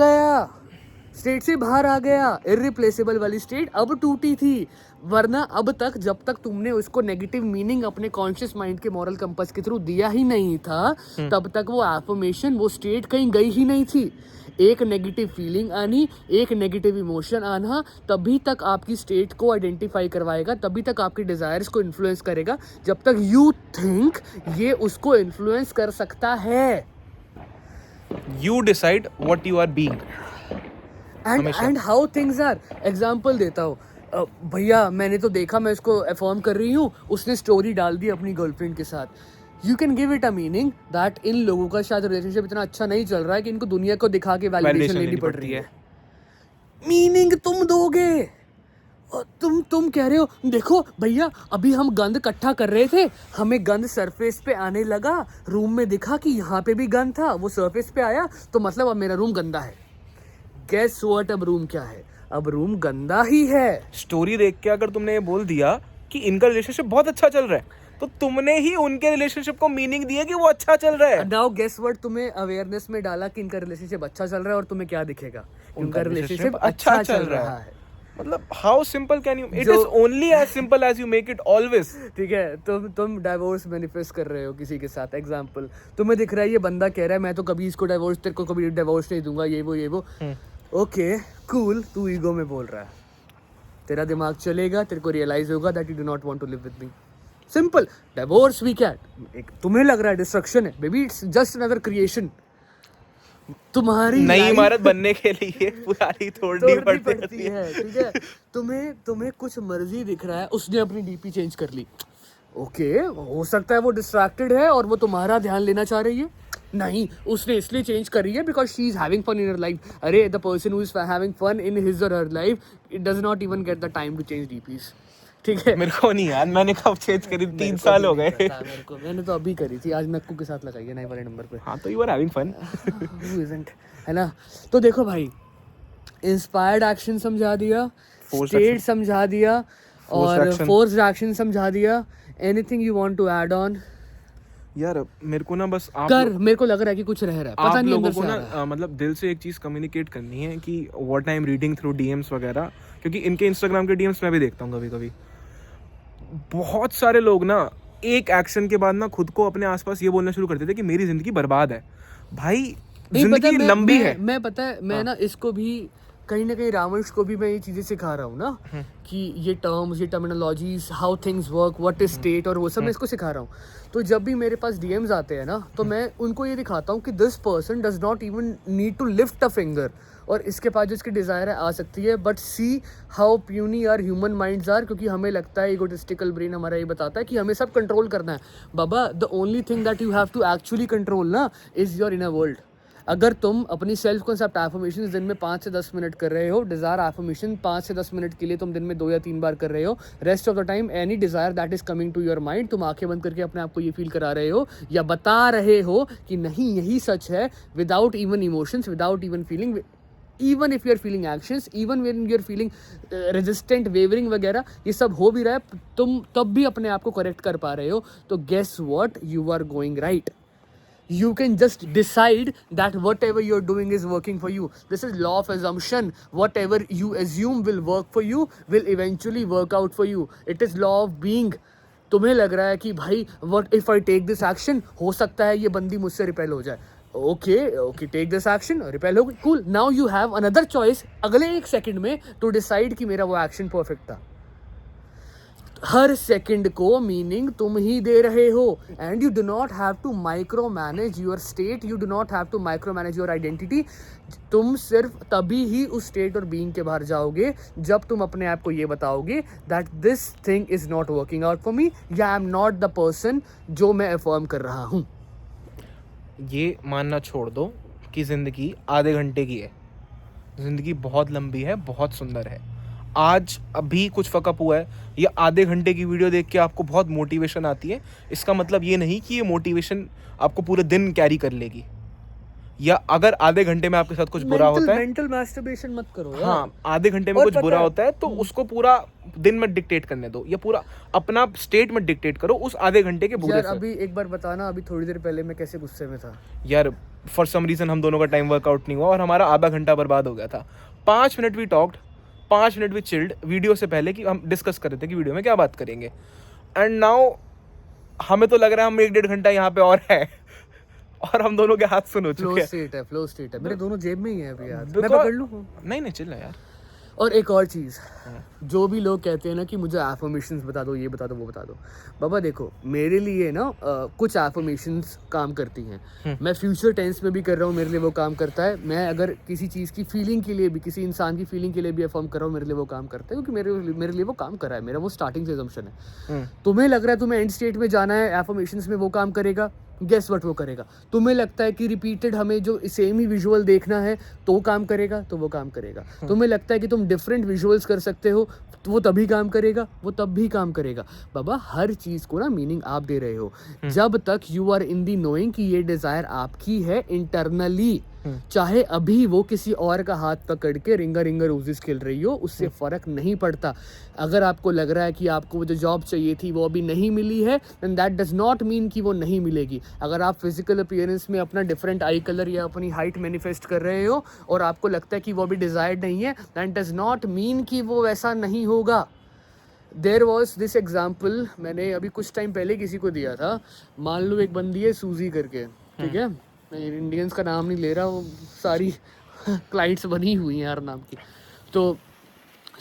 गया. इररिप्लेसेबल वाली स्टेट अब टूटी थी. वरना अब तक जब तक तुमने उसको नेगेटिव मीनिंग अपने कॉन्शियस माइंड के मॉरल कंपास के थ्रू दिया ही नहीं था, तब तक वो एफर्मेशन, वो स्टेट कहीं गई ही नहीं थी. एक नेगेटिव फीलिंग आनी, एक नेगेटिव इमोशन आना, तभी तक आपकी स्टेट को आइडेंटिफाई करवाएगा, तभी तक आपकी डिजायर्स को इन्फ्लुएंस करेगा, जब तक यू थिंक ये उसको इन्फ्लुएंस कर सकता है. You decide what you are being. And how things are. Example देता हूँ, भैया मैंने तो देखा, मैं इसको अफर्म कर रही हूँ, उसने स्टोरी डाल दी अपनी गर्लफ्रेंड के साथ. You can give it a meaning that in लोगों का शायद रिलेशनशिप इतना अच्छा नहीं चल रहा है कि इनको दुनिया को दिखा के वैलिडेशन लेनी पड़ रही है. मीनिंग तुम दोगे. और तुम कह रहे हो, देखो भैया अभी हम गंद इकट्ठा कर रहे थे, हमें गंद सरफेस पे आने लगा, रूम में दिखा कि यहाँ पे भी गंद था, वो सरफेस पे आया, तो मतलब अब मेरा रूम गंदा है. गेस व्हाट, अब रूम क्या है? अब रूम गंदा ही है. स्टोरी देख के अगर तुमने ये बोल दिया कि इनका रिलेशनशिप बहुत अच्छा चल रहा है, तो तुमने ही उनके रिलेशनशिप को मीनिंग दिया कि वो अच्छा चल रहा है. नाउ गेस व्हाट, तुम्हें अवेयरनेस में डाला कि इनका रिलेशनशिप अच्छा चल रहा है, और तुम्हें क्या दिखेगा? उनका रिलेशनशिप अच्छा चल रहा है. मतलब how simple can you, it is only as simple as you make it always. ठीक है, तुम डाइवोर्स मैनिफेस्ट कर रहे हो किसी के साथ. एग्जांपल, तुम्हें दिख रहा है ये बंदा कह रहा है मैं तो कभी इसको डाइवोर्स, तेरे को कभी डाइवोर्स नहीं दूंगा, ये वो. ओके कूल, तू ईगो में बोल रहा है, तेरा दिमाग चलेगा, तेरे को रियलाइज होगा that you do not want to live with me. Simple. Divorce we can, तुम्हें लग रहा है डिस्ट्रक्शन है, baby it's just another creation. तुम्हारी नई इमारत बनने के लिए पुरानी तोड़नी पड़ती है. ठीक है, तुम्हें कुछ मर्जी दिख रहा है, उसने अपनी डीपी चेंज कर ली. ओके, हो सकता है वो डिस्ट्रैक्टेड है और वो तुम्हारा ध्यान लेना चाह रही है. नहीं, उसने इसलिए चेंज करी है because she is having fun in her life. अरे the person who is having fun in his और her life, it does not even get the time to change DPs. ठीक है, मेरे को नहीं यार, मैंने कब चेंज करी, 3 साल हो गए. मैंने तो अभी करी थी, आज नक्कू के साथ लगाई है नए वाले नंबर पे. हाँ, तो यू आर हैविंग फन, है ना. तो देखो भाई, इंस्पायर्ड एक्शन समझा दिया, स्टेट समझा दिया, और फोर्स्ड एक्शन समझा दिया. Anything you want to add on? यार मेरे को ना बस आप कर, मेरे को लग रहा है कि कुछ रह रहा है, पता नहीं अंदर से आ रहा है. मतलब दिल से एक चीज कम्युनिकेट करनी है कि what I am reading through DMs वगैरह, क्योंकि इनके इंस्टाग्राम के डीएम्स मैं भी देखता हूँ कभी कभी. बहुत सारे लोग ना एक एक्शन के बाद ना खुद को अपने आसपास ये बोलना शुरू करते थे कि मेरी जिंदगी बर्बाद है. भाई जिंदगी लंबी है. मैं पता है, मैं ना इसको भी कहीं ना कहीं रामवंश को भी मैं ये चीज़ें सिखा रहा हूँ ना कि ये टर्म्स, ये terminologies, how things work, what is state, और वो सब मैं इसको सिखा रहा हूँ। तो जब भी मेरे पास डीएम्स आते हैं ना, तो मैं उनको ये दिखाता हूँ कि this person does not even need to lift a finger, और इसके पास जो इसकी डिज़ायर है आ सकती है, but see how puny are human minds are, क्योंकि हमें लगता है, इगोटिस्टिकल ब्रेन हमारा ये बताता है कि हमें सब कंट्रोल करना है। बाबा, the only thing that you have to actually control ना इज़ योर इनर वर्ल्ड। अगर तुम अपनी सेल्फ कॉन्सेप्ट एफर्मेशन दिन में 5 से 10 मिनट कर रहे हो, डिज़ायर एफर्मेशन 5 से 10 मिनट के लिए तुम दिन में 2 या 3 बार कर रहे हो, rest of the time any desire that is coming to your mind, तुम आंखें बंद करके अपने आप को ये फील करा रहे हो या बता रहे हो कि नहीं यही सच है, without even emotions, without even feeling, even if you are feeling actions, even when you are feeling resistant, wavering वगैरह, ये सब हो भी रहा है, तुम तब भी अपने आप को करेक्ट कर पा रहे हो, तो guess what, you are going right. You can just decide that whatever you're doing is working for you. This is law of assumption. Whatever you assume will work for you will eventually work out for you. It is law of being. तुम्हें लग रहा है कि भाई what if I take this action, हो सकता है ये बंदी मुझसे रिपेल हो जाए, okay take this action, repel हो गई, cool, now you have another choice अगले 1 सेकंड में to decide कि मेरा वो एक्शन परफेक्ट था। हर सेकंड को मीनिंग तुम ही दे रहे हो, and you do not have to micromanage your state, you do not have to micromanage your identity. तुम सिर्फ तभी ही उस स्टेट और बीइंग के बाहर जाओगे जब तुम अपने आप को ये बताओगे that this thing is not working out for me, या I am not the person जो मैं अफर्म कर रहा हूँ। ये मानना छोड़ दो कि ज़िंदगी आधे घंटे की है, ज़िंदगी बहुत लंबी है, बहुत सुंदर है। आज अभी कुछ फकअप हुआ है, ये आधे घंटे की वीडियो देख के आपको बहुत मोटिवेशन आती है, इसका मतलब ये नहीं कि ये मोटिवेशन आपको पूरे दिन कैरी कर लेगी, या अगर आधे घंटे में आपके साथ कुछ बुरा होता है, मेंटल मैस्टरबेशन मत करो यार। हाँ, आधे घंटे में कुछ बुरा होता है तो उसको पूरा दिन में डिक्टेट करने दो, या पूरा अपना स्टेट में डिक्टेट करो उस आधे घंटे के बुरे यार से। अभी एक बार बताना, अभी थोड़ी देर पहले मैं कैसे गुस्से में था यार, फॉर सम रीज़न हम दोनों का टाइम वर्कआउट नहीं हुआ और हमारा आधा घंटा बर्बाद हो गया था। 5 minute we talked, 5 minute we chilled video से पहले, कि हम डिस्कस कर रहे थे कि वीडियो में क्या बात करेंगे, एंड नाउ हमें तो लग रहा है हम 1-1.5 घंटा यहाँ पे और है और हम दोनों के हाथ सुन हो चुके हैं। फ्लो स्टेट है, मेरे दोनों जेब में ही है अभी यार, मैं पकड़ लूँ? नहीं चिल यार। और एक और चीज़, जो भी लोग कहते हैं ना कि मुझे एफर्मेशंस बता दो, ये बता दो, वो बता दो, बाबा देखो मेरे लिए ना कुछ एफर्मेशंस काम करती हैं, मैं फ्यूचर टेंस में भी कर रहा हूँ, मेरे लिए वो काम करता है। मैं अगर किसी चीज़ की फीलिंग के लिए भी, किसी इंसान की फीलिंग के लिए भी अफर्म कर रहा हूँ, मेरे लिए वो काम करता है, क्योंकि मेरे लिए वो काम कर रहा है, मेरा वो स्टार्टिंग से assumption है। तुम्हें लग रहा है तुम्हें एंड स्टेट में जाना है, एफर्मेशंस में वो काम करेगा, गेस व्हाट वो करेगा। तुम्हें लगता है कि रिपीटेड हमें जो सेम ही विजुअल देखना है तो काम करेगा, तो वो काम करेगा। तुम्हें लगता है कि तुम डिफरेंट विजुअल्स कर सकते हो तो वो तभी काम करेगा, वो तब भी काम करेगा। बाबा हर चीज़ को ना मीनिंग आप दे रहे हो, जब तक you are in the knowing कि ये डिज़ायर आपकी है इंटरनली, चाहे अभी वो किसी और का हाथ पकड़ के रिंगा रिंगा रोजेस खेल रही हो, उससे फ़र्क नहीं पड़ता। अगर आपको लग रहा है कि आपको वो जो जॉब चाहिए थी वो अभी नहीं मिली है, and that does not mean कि वो नहीं मिलेगी। अगर आप फिजिकल अपीयरेंस में अपना डिफरेंट आई कलर या अपनी हाइट मैनिफेस्ट कर रहे हो और आपको लगता है कि वो अभी डिज़ायर्ड नहीं है, दैट डज नॉट मीन कि वो वैसा नहीं होगा। देयर वॉज दिस एग्जाम्पल, मैंने अभी कुछ टाइम पहले किसी को दिया था। मान लो एक बंदी है सूजी करके, ठीक है, मैं इंडियंस का नाम नहीं ले रहा, वो सारी क्लाइंट्स बनी हुई हैं हर नाम की। तो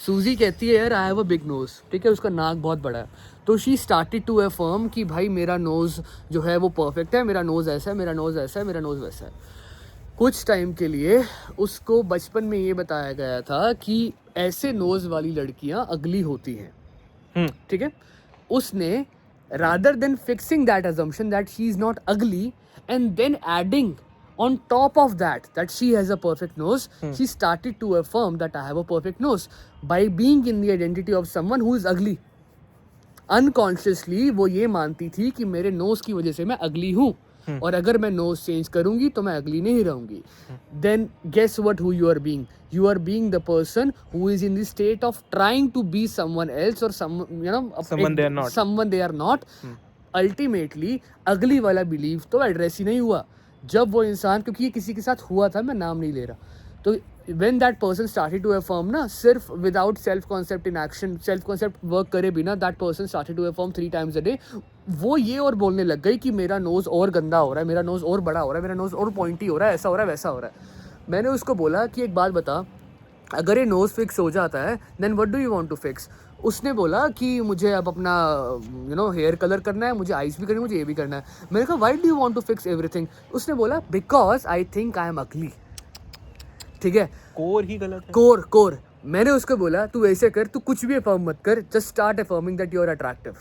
सूजी कहती है यार I have a big nose, ठीक है, उसका नाक बहुत बड़ा है। तो शी स्टार्टेड टू अफर्म कि भाई मेरा नोज़ जो है वो परफेक्ट है, मेरा नोज़ ऐसा है, मेरा नोज़ ऐसा है, मेरा नोज़ वैसा है। कुछ टाइम के लिए उसको बचपन में ये बताया गया था कि ऐसे नोज़ वाली लड़कियां अगली होती हैं, ठीक है। उसने rather than fixing that assumption that she is not ugly and then adding on top of that she has a perfect nose, she started to affirm that I have a perfect nose by being in the identity of someone who is ugly. Unconsciously वो ये मानती थी कि मेरे knows की वजह से मैं अगली हूँ, और अगर मैं नोज चेंज करूंगी तो मैं अगली नहीं रहूंगी। Then guess what who you are being, you are being the person who is in the state of trying to be someone else और someone they are not. Ultimately ugly वाला believe तो address ही नहीं हुआ। जब वो इंसान, क्योंकि ये किसी के साथ हुआ था, मैं नाम नहीं ले रहा, तो when that person started to affirm ना, सिर्फ without self concept in action, self concept work करे बिना that person started to affirm 3 times a day, वो ये और बोलने लग गई कि मेरा नोज़ और गंदा हो रहा है, मेरा नोज़ और बड़ा हो रहा है, मेरा नोज़ और पॉइंटी हो रहा है, ऐसा हो रहा है, वैसा हो रहा है। मैंने उसको बोला कि एक बात बता, अगर ये नोज फिक्स हो जाता है then what do you want to fix. उसने बोला कि मुझे अब अपना हेयर कलर करना है, मुझे आईज भी करनी है, मुझे ये भी करना है. मैंने कहा why do you want to fix everything. उसने बोला because I think I am ugly. ठीक है, कोर ही गलत है. कोर. मैंने उसको बोला तू ऐसे कर, तू कुछ भी अफर्म मत कर, just start affirming that you are attractive,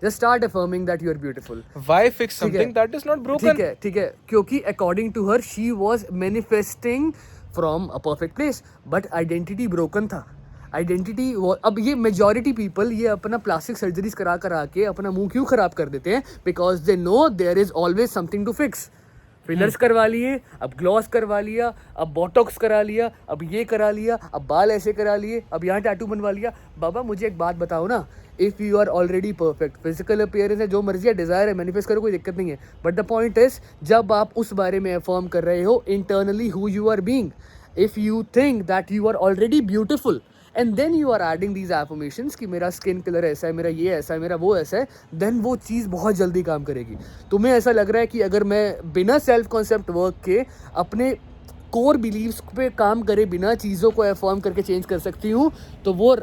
just start affirming that you are beautiful. Why fix something that is not broken? ठीक है, क्योंकि according to her she was manifesting from a perfect place, but identity broken था. Identity, अब ये majority people ये अपना plastic surgeries करा के अपना मुंह क्यों खराब कर देते हैं? Because they know there is always something to fix. Fillers करवा लिए, अब ग्लॉस करवा लिया, अब बोटॉक्स करा लिया, अब ये करा लिया, अब बाल ऐसे करा लिए, अब यहाँ टैटू बनवा लिया. बाबा मुझे एक बात बताओ ना, if you are already perfect, physical appearance है, जो मर्जी है, डिज़ायर है, मैनिफेस्ट करो, कोई दिक्कत नहीं है. बट द पॉइंट इज जब आप उस बारे में अफर्म कर रहे हो internally who you are being, if you think that you are already beautiful and then you are adding these affirmations कि मेरा स्किन कलर ऐसा है, मेरा ये ऐसा है, मेरा वो ऐसा है, देन वो चीज़ बहुत जल्दी काम करेगी. तुम्हें ऐसा लग रहा है कि अगर मैं बिना सेल्फ कॉन्सेप्ट वर्क के अपने कोर बिलीव्स पे काम करे बिना चीज़ों को अफर्म करके चेंज कर सकती हूँ, तो वो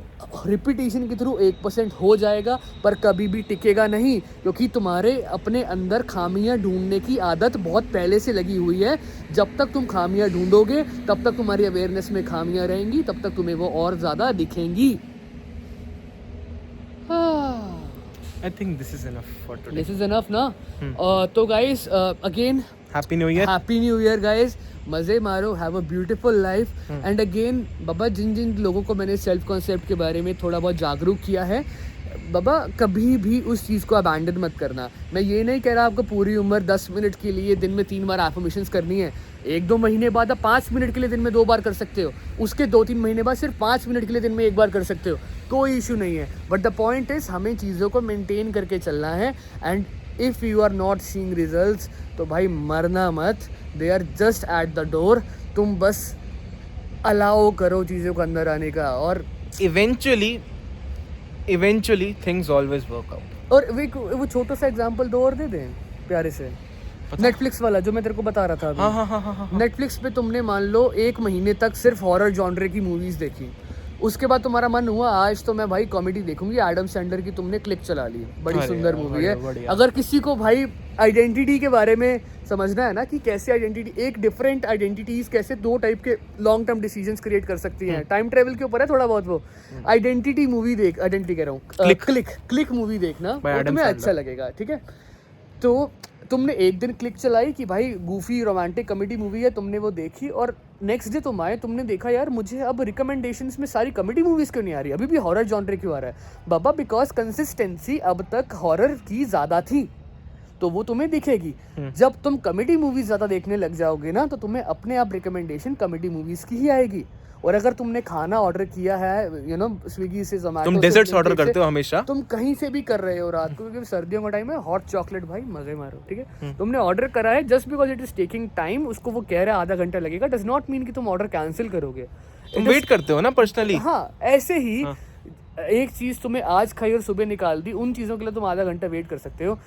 रिपीटेशन के थ्रू 1% हो जाएगा, पर कभी भी टिकेगा नहीं, क्योंकि तुम्हारे अपने अंदर खामियां ढूंढने की आदत बहुत पहले से लगी हुई है. जब तक तुम खामियां ढूंढोगे तब तक तुम्हारी अवेयरनेस में खामियां रहेंगी, तब तक तुम्हें वो और ज़्यादा दिखेंगी. I think this is enough for today. This is enough ना. तो guys again Happy New Year. Happy new year guys. मज़े मारो, have a beautiful life. And again बाबा, जिन जिन लोगों को मैंने सेल्फ कॉन्सेप्ट के बारे में थोड़ा बहुत जागरूक किया है, बाबा कभी भी उस चीज़ को अबैंडन मत करना. मैं ये नहीं कह रहा आपको पूरी उम्र 10 मिनट के लिए दिन में 3 बार एफर्मेशंस करनी है. 1-2 महीने बाद आप 5 मिनट के लिए दिन में 2 बार कर सकते हो, उसके 2-3 महीने बाद सिर्फ 5 मिनट के लिए दिन में 1 बार कर सकते हो, कोई इशू नहीं है. बट द पॉइंट इज़ हमें चीज़ों को मेंटेन करके चलना है. And if you are not seeing results तो भाई मरना मत, they are just at the door. तुम बस अलाउ करो चीज़ों को अंदर आने का, और eventually things always work out. और वो छोटा सा एग्जांपल दो और दे दें प्यारे से. नेटफ्लिक्स वाला जो मैं तेरे को बता रहा था अभी. हाँ. नेटफ्लिक्स पे तुमने मान लो 1 महीने तक सिर्फ हॉरर जॉनरे की मूवीज देखी, उसके बाद तुम्हारा मन हुआ आज तो मैं भाई कॉमेडी देखूंगी, एडम सैंडलर की तुमने क्लिक चला ली, बड़ी सुंदर मूवी है. अगर किसी को भाई आइडेंटिटी के बारे में समझना है ना कि कैसे आइडेंटिटी, एक डिफरेंट आइडेंटिटीज कैसे 2 टाइप के लॉन्ग टर्म डिसीजंस क्रिएट कर सकती हैं, टाइम ट्रेवल के ऊपर है थोड़ा बहुत. वो आइडेंटिटी मूवी देख, आइडेंटिटी कह रहा हूँ, क्लिक मूवी देखना, तुम्हें अच्छा लगेगा. ठीक है, तो तुमने एक दिन क्लिक चलाई कि भाई गूफी रोमांटिक कॉमेडी मूवी है, तुमने वो देखी, और नेक्स्ट डे तुम आए, तुमने देखा यार मुझे अब रिकमेंडेशंस में सारी कॉमेडी मूवीज़ क्यों नहीं आ रही, अभी भी हॉरर जॉनरे क्यों आ रहा है? बाबा बिकॉज कंसिस्टेंसी अब तक हॉरर की ज़्यादा थी, तो वो तुम्हें दिखेगी. जब तुम कॉमेडी मूवीज़ ज़्यादा देखने लग जाओगे ना, तो तुम्हें अपने आप रिकमेंडेशन कॉमेडी मूवीज़ की ही आएगी. और अगर तुमने खाना ऑर्डर किया है स्विगी से, जोमैटो, तुम डेजर्ट्स ऑर्डर करते हो हमेशा, तुम कहीं से भी कर रहे हो रात को, क्योंकि सर्दियों का टाइम है, हॉट चॉकलेट भाई मजे मारो. ठीक है, तुमने ऑर्डर करा है, just because it is taking time, उसको वो कह रहा है आधा घंटा लगेगा, डज नॉट मीन कि तुम ऑर्डर कैंसिल करोगे. तुम वेट करते हो ना पर्सनली. हाँ, ऐसे ही एक चीज तुम्हें आज खाई और सुबह निकाल दी, उन चीजों के लिए तुम आधा घंटा वेट कर सकते हो.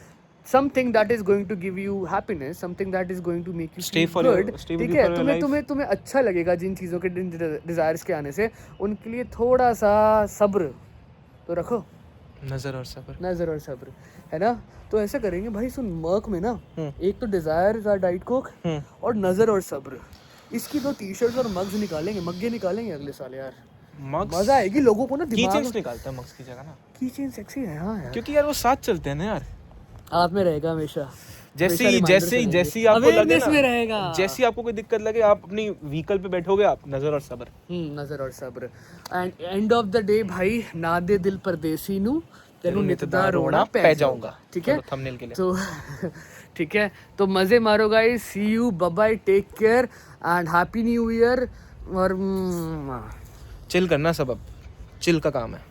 something that is going to give you happiness, something that is going to make you stay feel good. ठीक है, तुम्हें अच्छा लगेगा जिन चीज़ों के डिजायर्स के आने से, उनके लिए थोड़ा सा सब्र तो रखो. नजर और सब्र है ना. तो ऐसा करेंगे भाई, सुन मर्क में ना एक तो डिजायर डाइट कोक और नजर और सब्र, इसकी 2 टी-शर्ट्स और मग्स निकालेंगे अगले साल यार. मजा आएगी लोगों को ना. कीचेन्स निकालते हैं मग्स की जगह ना. कीचेन सेक्सी है. हाँ यार, क्योंकि यार वो साथ चलते हैं ना यार, आप में रहेगा हमेशा. जैसी आपको लगे ना, रहेगा. जैसी आपको कोई दिक्कत लगे, आप अपनी व्हीकल पे बैठोगे, आप नजर और सब्र. And end of the day भाई, ना दे दिल परदेसी नू तेनू नितदा रोना पै जाऊंगा. ठीक है, थंबनेल के लिए तो ठीक है, तो मजे मारो guys. See you, bye bye, take care and happy new year. और चिल करना सब, अब चिल का काम है.